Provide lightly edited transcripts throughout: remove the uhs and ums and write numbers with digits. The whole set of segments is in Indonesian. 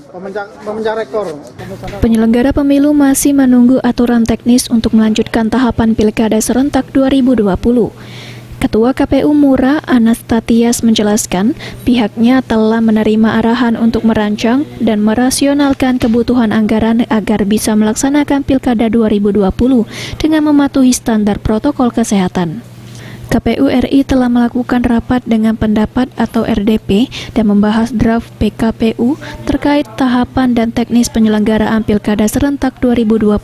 Pemecah rekor. Penyelenggara pemilu masih menunggu aturan teknis untuk melanjutkan tahapan Pilkada serentak 2020. Ketua KPU Mura, Anastatias menjelaskan, pihaknya telah menerima arahan untuk merancang dan merasionalkan kebutuhan anggaran agar bisa melaksanakan Pilkada 2020 dengan mematuhi standar protokol kesehatan. KPU RI telah melakukan rapat dengan pendapat atau RDP dan membahas draft PKPU terkait tahapan dan teknis penyelenggaraan Pilkada serentak 2020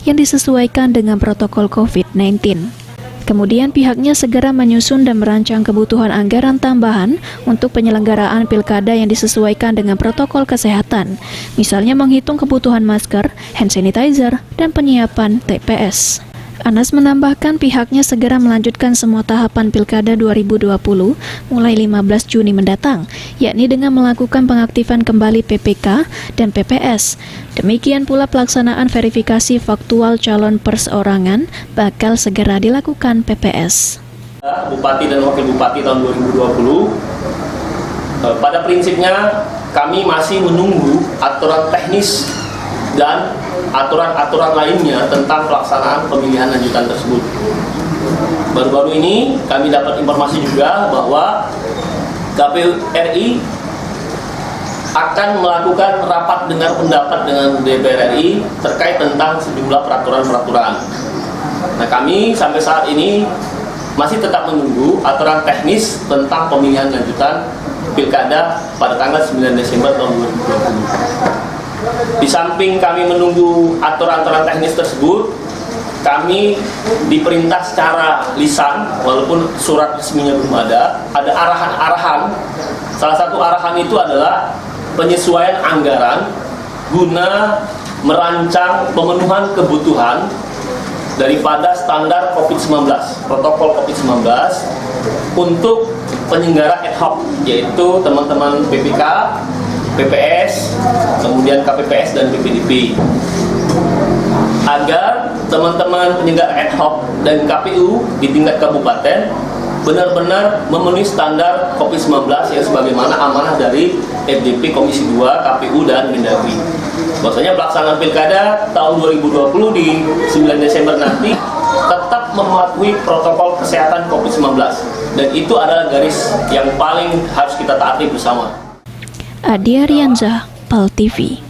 yang disesuaikan dengan protokol COVID-19. Kemudian pihaknya segera menyusun dan merancang kebutuhan anggaran tambahan untuk penyelenggaraan pilkada yang disesuaikan dengan protokol kesehatan, misalnya menghitung kebutuhan masker, hand sanitizer, dan penyiapan TPS. Anas menambahkan pihaknya segera melanjutkan semua tahapan Pilkada 2020 mulai 15 Juni mendatang, yakni dengan melakukan pengaktifan kembali PPK dan PPS. Demikian pula pelaksanaan verifikasi faktual calon perseorangan bakal segera dilakukan PPS. Bupati dan Wakil Bupati tahun 2020, pada prinsipnya kami masih menunggu aturan teknis dan aturan-aturan lainnya tentang pelaksanaan pemilihan lanjutan tersebut. Baru-baru ini kami dapat informasi juga bahwa KPU RI akan melakukan rapat dengar pendapat dengan DPR RI terkait tentang sejumlah peraturan-peraturan. Nah, kami sampai saat ini masih tetap menunggu aturan teknis tentang pemilihan lanjutan Pilkada pada tanggal 9 Desember tahun 2020. Di samping kami menunggu aturan-aturan teknis tersebut, kami diperintah secara lisan, walaupun surat resminya belum ada arahan-arahan. Salah satu arahan itu adalah penyesuaian anggaran guna merancang pemenuhan kebutuhan daripada standar COVID-19, protokol COVID-19 untuk penyelenggara ad hoc, yaitu teman-teman PPK, PPS, kemudian KPPS dan BPDP, agar teman-teman penyelenggara ad hoc dan KPU di tingkat kabupaten benar-benar memenuhi standar COVID-19 yang sebagaimana amanah dari FDP Komisi 2, KPU dan Mendagri. Bahwasanya pelaksanaan Pilkada tahun 2020 di 9 Desember nanti tetap mematuhi protokol kesehatan COVID-19, dan itu adalah garis yang paling harus kita taati bersama. Adia Rianza, PAL TV.